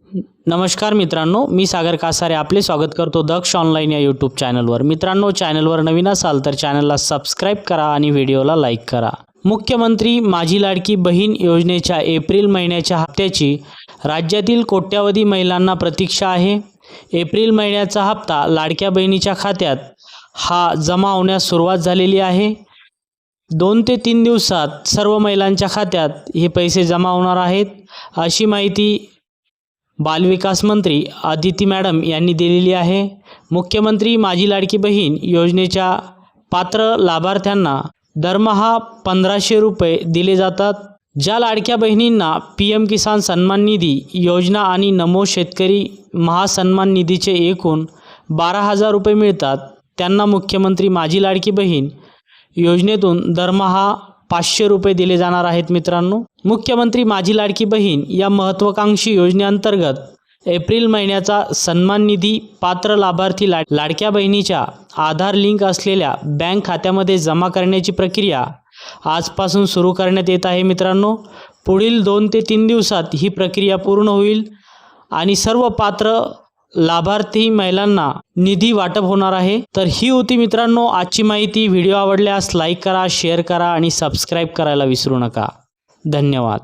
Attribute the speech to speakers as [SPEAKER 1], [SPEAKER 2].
[SPEAKER 1] नमस्कार मित्रांनो, मी सागर कासारे आपले स्वागत करतो दक्ष ऑनलाईन या यूट्यूब चॅनलवर। मित्रांनो, चॅनलवर नवीन असाल तर चॅनलला सबस्क्राईब करा आणि व्हिडिओला लाईक करा। मुख्यमंत्री माझी लाडकी बहीण योजनेच्या एप्रिल महिन्याच्या हप्त्याची राज्यातील कोट्यावधी महिलांना प्रतीक्षा आहे। एप्रिल महिन्याचा हप्ता लाडक्या बहिणीच्या खात्यात हा जमा होण्यास सुरुवात झालेली आहे। 2 ते 3 दिवसात सर्व महिलांच्या खात्यात हे पैसे जमा होणार आहेत, अशी माहिती बालविकास मंत्री आदिती मॅडम यांनी दिलेली आहे। मुख्यमंत्री माझी लाडकी बहीण योजनेच्या पात्र लाभार्थ्यांना दरमहा 1500 रुपये दिले जातात। ज्या लाडक्या बहिणींना PM किसान सन्मान निधी योजना आणि नमो शेतकरी महासन्मान निधीचे एकूण 12,000 रुपये मिळतात, त्यांना मुख्यमंत्री माझी लाडकी बहीण योजनेतून दरमहा 500 रुपये दिले जाणार आहेत। मित्रांनो, मुख्यमंत्री माझी लाडकी बहीण या महत्त्वाकांक्षी योजनेअंतर्गत एप्रिल महिन्याचा सन्मान निधी पात्र लाभार्थी लाडक्या बहिणीच्या आधार लिंक असलेल्या बँक खात्यामध्ये जमा करण्याची प्रक्रिया आजपासून सुरू करण्यात येत आहे। मित्रांनो, पुढील 2 ते 3 दिवसात ही प्रक्रिया पूर्ण होईल आणि सर्व पात्र लाभार्थी महिलांना निधी वाटप होणार आहे। तर ही होती मित्रांनो आजची माहिती। व्हिडिओ आवडल्यास लाईक करा, शेअर करा आणि सबस्क्राईब करायला विसरू नका। धन्यवाद।